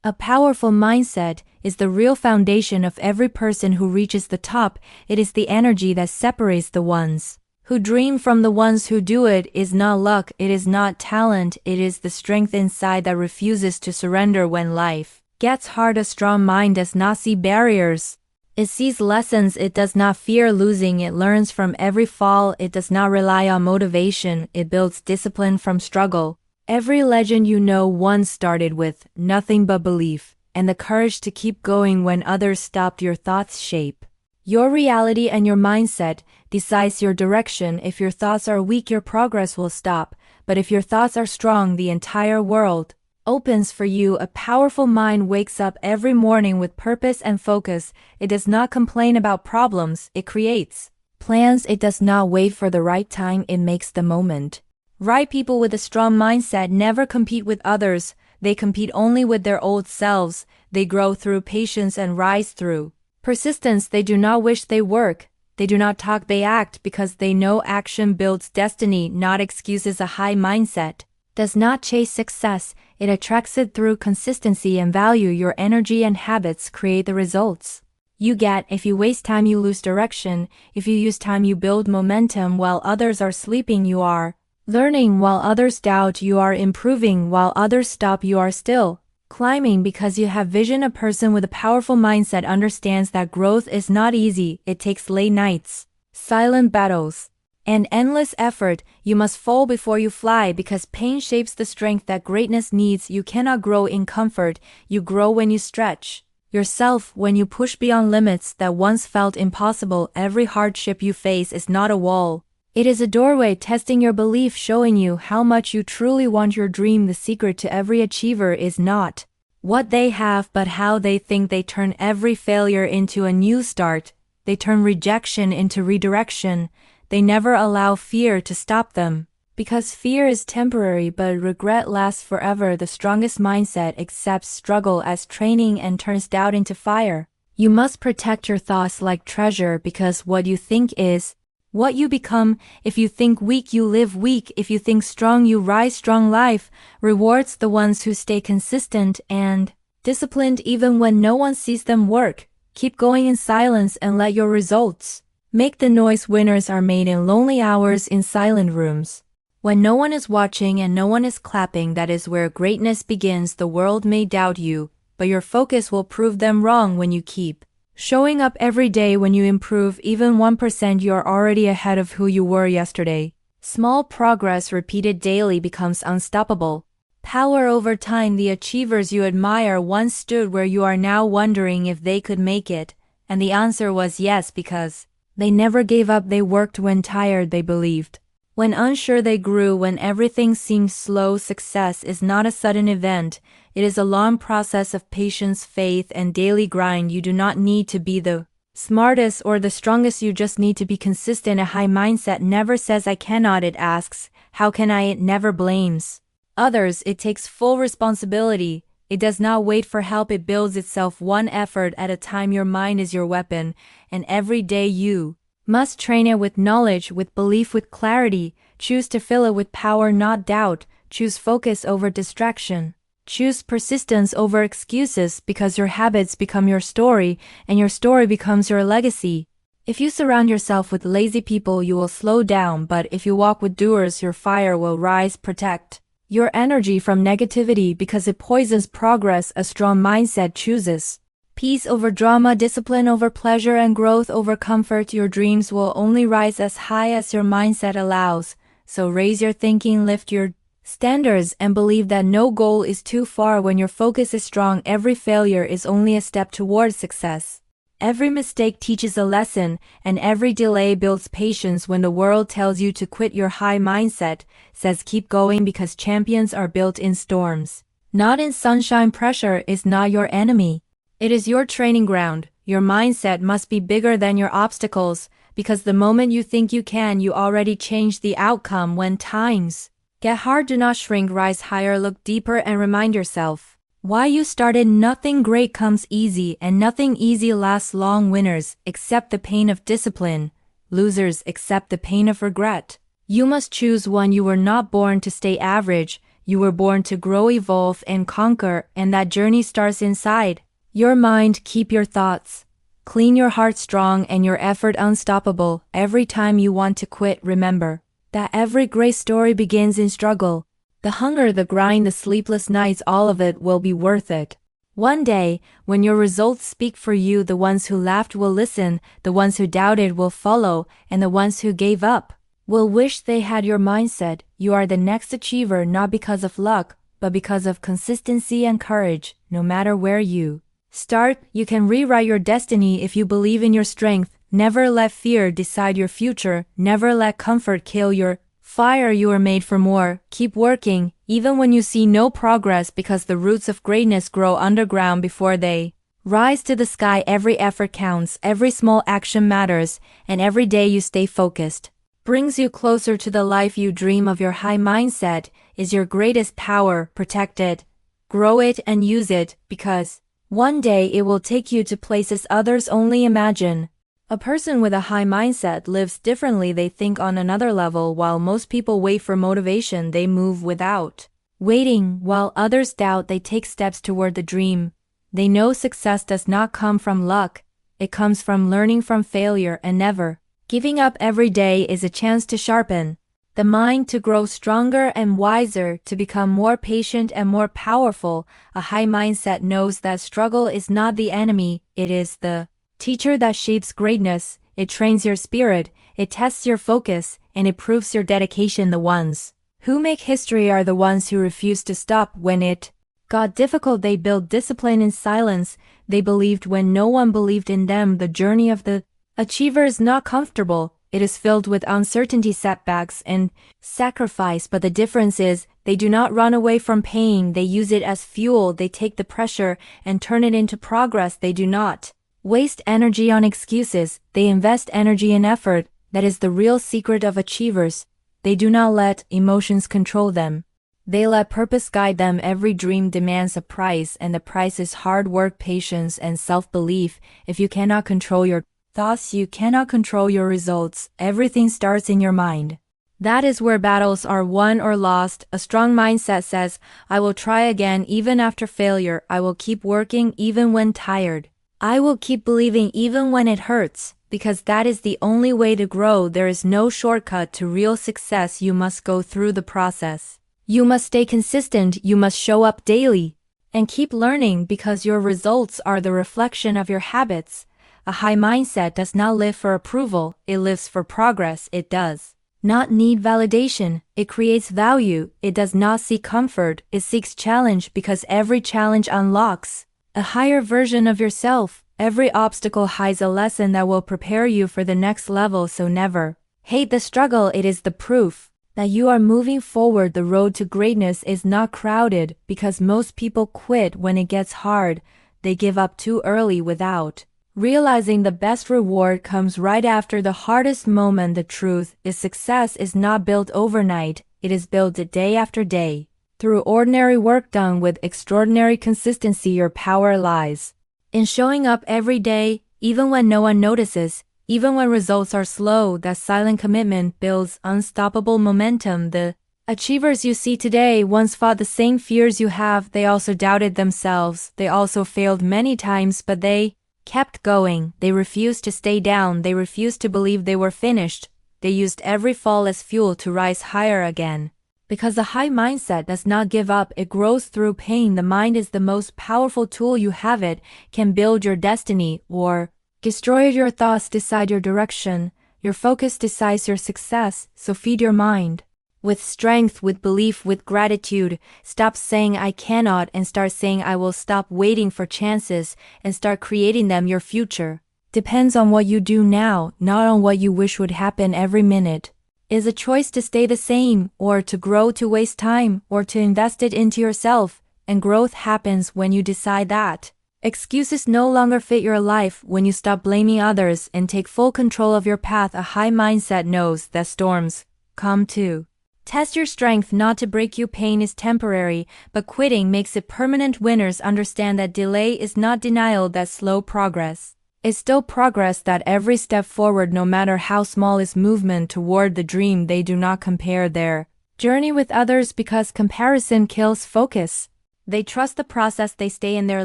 A powerful mindset is the real foundation of every person who reaches the top. It is the energy that separates the ones who dream from the ones who do it. Is not luck, it is not talent, it is the strength inside that refuses to surrender when life gets hard. A strong mind does not see barriers. It sees lessons. It does not fear losing. It learns from every fall. It does not rely on motivation. It builds discipline from struggle. Every legend you know once started with nothing but belief and the courage to keep going when others stopped. Your thoughts shape your reality, and your mindset decides your direction. If your thoughts are weak, your progress will stop. But if your thoughts are strong, the entire world opens for you. A powerful mind wakes up every morning with purpose and focus. It does not complain about problems. It creates plans. It does not wait for the right time. It makes the moment right. People with a strong mindset never compete with others. They compete only with their old selves. They grow through patience and rise through persistence. They do not wish, they work. They do not talk, they act, because they know action builds destiny, not excuses. A high mindset does not chase success. It attracts it through consistency and value. Your energy and habits create the results you get. If you waste time, you lose direction. If you use time, you build momentum. While others are sleeping, you are learning. While others doubt, you are improving. While others stop, you are still climbing because you have vision. A person with a powerful mindset understands that growth is not easy. It takes late nights, silent battles, and endless effort. You must fall before you fly, because pain shapes the strength that greatness needs. You cannot grow in comfort. You grow when you stretch yourself, when you push beyond limits that once felt impossible. Every hardship you face is not a wall. It is a doorway testing your belief, showing you how much you truly want your dream. The secret to every achiever is not what they have, but how they think. They turn every failure into a new start. They turn rejection into redirection. They never allow fear to stop them, because fear is temporary but regret lasts forever. The strongest mindset accepts struggle as training and turns doubt into fire. You must protect your thoughts like treasure, because what you think is what you become. If you think weak, you live weak. If you think strong, you rise strong. Life rewards the ones who stay consistent and disciplined even when no one sees them work. Keep going in silence and let your results make the noise. Winners are made in lonely hours, in silent rooms, when no one is watching and no one is clapping. That is where greatness begins. The world may doubt you, but your focus will prove them wrong. When you keep showing up every day, when you improve even 1%, you are already ahead of who you were yesterday. Small progress repeated daily becomes unstoppable power over time. The achievers you admire once stood where you are now, wondering if they could make it, and the answer was yes, because they never gave up. They worked when tired. They believed when unsure. They grew when everything seemed slow. Success is not a sudden event. It is a long process of patience, faith, and daily grind. You do not need to be the smartest or the strongest. You just need to be consistent. A high mindset never says I cannot. It asks, how can I? It never blames others. It takes full responsibility. It does not wait for help. It builds itself one effort at a time. Your mind is your weapon, and every day you must train it with knowledge, with belief, with clarity. Choose to fill it with power, not doubt. Choose focus over distraction. Choose persistence over excuses, because your habits become your story, and your story becomes your legacy. If you surround yourself with lazy people, you will slow down, but if you walk with doers, your fire will rise. Protect your energy from negativity, because it poisons progress. A strong mindset chooses peace over drama, discipline over pleasure, and growth over comfort. Your dreams will only rise as high as your mindset allows. So raise your thinking, lift your standards, and believe that no goal is too far. When your focus is strong, every failure is only a step towards success. Every mistake teaches a lesson, and every delay builds patience. When the world tells you to quit, your high mindset says keep going, because champions are built in storms, not in sunshine. Pressure is not your enemy. It is your training ground. Your mindset must be bigger than your obstacles, because the moment you think you can, you already change the outcome. When times get hard, do not shrink. Rise higher, look deeper, and remind yourself why you started. Nothing great comes easy, and nothing easy lasts long. Winners accept the pain of discipline. Losers accept the pain of regret. You must choose one. You were not born to stay average. You were born to grow, evolve, and conquer, and that journey starts inside your mind. Keep your thoughts clean, your heart strong, and your effort unstoppable. Every time you want to quit, remember that every great story begins in struggle. The hunger, the grind, the sleepless nights, all of it will be worth it. One day, when your results speak for you, the ones who laughed will listen, the ones who doubted will follow, and the ones who gave up will wish they had your mindset. You are the next achiever, not because of luck, but because of consistency and courage. No matter where you start, you can rewrite your destiny if you believe in your strength. Never let fear decide your future. Never let comfort kill your fire. You are made for more. Keep working, even when you see no progress, because the roots of greatness grow underground before they rise to the sky. Every effort counts, every small action matters, and every day you stay focused brings you closer to the life you dream of. Your high mindset is your greatest power. Protect it, grow it, and use it, because one day it will take you to places others only imagine. A person with a high mindset lives differently. They think on another level. While most people wait for motivation, they move without waiting. While others doubt, they take steps toward the dream. They know success does not come from luck. It comes from learning from failure and never giving up. Every day is a chance to sharpen the mind, to grow stronger and wiser, to become more patient and more powerful. A high mindset knows that struggle is not the enemy. It is the teacher that shapes greatness. It trains your spirit, it tests your focus, and it proves your dedication. The ones who make history are the ones who refuse to stop when it got difficult. They built discipline in silence. They believed when no one believed in them. The journey of the achiever is not comfortable. It is filled with uncertainty, setbacks, and sacrifice. But the difference is, they do not run away from pain. They use it as fuel. They take the pressure and turn it into progress. They do not waste energy on excuses. They invest energy in effort. That is the real secret of achievers. They do not let emotions control them. They let purpose guide them. Every dream demands a price, and the price is hard work, patience, and self-belief. If you cannot control your thoughts, you cannot control your results. Everything starts in your mind. That is where battles are won or lost. A strong mindset says, I will try again even after failure. I will keep working even when tired. I will keep believing even when it hurts, because that is the only way to grow. There is no shortcut to real success. You must go through the process. You must stay consistent. You must show up daily and keep learning, because your results are the reflection of your habits. A high mindset does not live for approval. It lives for progress. It does not need validation. It creates value. It does not seek comfort. It seeks challenge, because every challenge unlocks a higher version of yourself. Every obstacle hides a lesson that will prepare you for the next level. So never hate the struggle. It is the proof that you are moving forward. The road to greatness is not crowded, because most people quit when it gets hard. They give up too early without realizing the best reward comes right after the hardest moment. The truth is, success is not built overnight. It is built day after day, through ordinary work done with extraordinary consistency. Your power lies in showing up every day, even when no one notices, even when results are slow. That silent commitment builds unstoppable momentum. The achievers you see today once fought the same fears you have. They also doubted themselves. They also failed many times, but they kept going. They refused to stay down. They refused to believe they were finished. They used every fall as fuel to rise higher again. Because a high mindset does not give up. It grows through pain. The mind is the most powerful tool you have. It can build your destiny or destroy. Your thoughts decide your direction. Your focus decides your success. So feed your mind with strength, with belief, with gratitude. Stop saying I cannot and start saying I will. Stop waiting for chances and start creating them. Your future depends on what you do now, not on what you wish would happen. Every minute is a choice to stay the same, or to grow, to waste time, or to invest it into yourself. And growth happens when you decide that excuses no longer fit your life, when you stop blaming others and take full control of your path. A high mindset knows that storms come to test your strength, not to break you. Pain is temporary, but quitting makes it permanent. Winners understand that delay is not denial, that slow progress is still progress, that every step forward, no matter how small, is movement toward the dream. They do not compare their Journey with others because comparison kills focus. They trust the process, they stay in their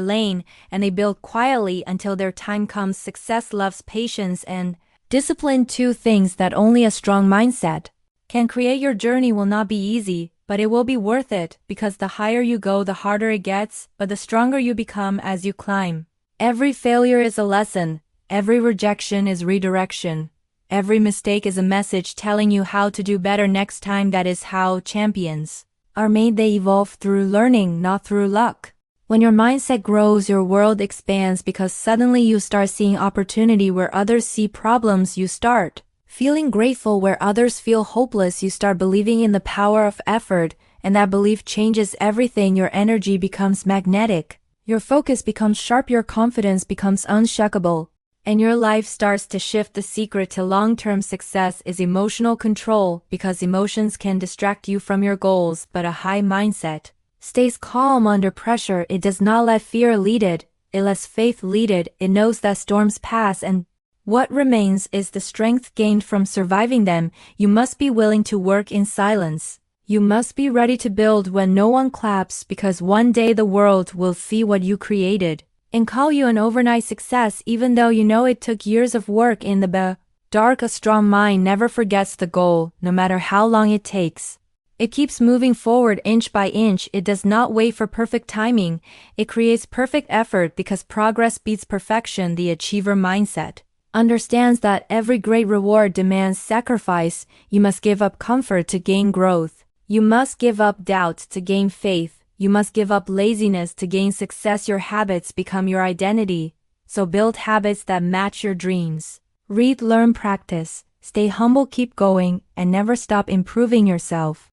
lane, and they build quietly until their time comes. Success loves patience and discipline, two things that only a strong mindset can create. Your journey will not be easy, but it will be worth it, because the higher you go, the harder it gets, but the stronger you become as you climb. Every failure is a lesson. Every rejection is redirection. Every mistake is a message telling you how to do better next time. That is how champions are made. They evolve through learning, not through luck. When your mindset grows, your world expands, because suddenly you start seeing opportunity where others see problems. You start feeling grateful where others feel hopeless. You start believing in the power of effort, and that belief changes everything. Your energy becomes magnetic. Your focus becomes sharp. Your confidence becomes unshakable. And your life starts to shift. The secret to long-term success is emotional control, because emotions can distract you from your goals, but a high mindset stays calm under pressure. It does not let fear lead it, it lets faith lead it. It knows that storms pass, and what remains is the strength gained from surviving them. You must be willing to work in silence. You must be ready to build when no one claps, because one day the world will see what you created and call you an overnight success, even though you know it took years of work in the dark. A strong mind never forgets the goal, no matter how long it takes. It keeps moving forward inch by inch. It does not wait for perfect timing. It creates perfect effort, because progress beats perfection. The achiever mindset understands that every great reward demands sacrifice. You must give up comfort to gain growth. You must give up doubt to gain faith. You must give up laziness to gain success. Your habits become your identity, so build habits that match your dreams. Read, learn, practice. Stay humble, keep going, and never stop improving yourself.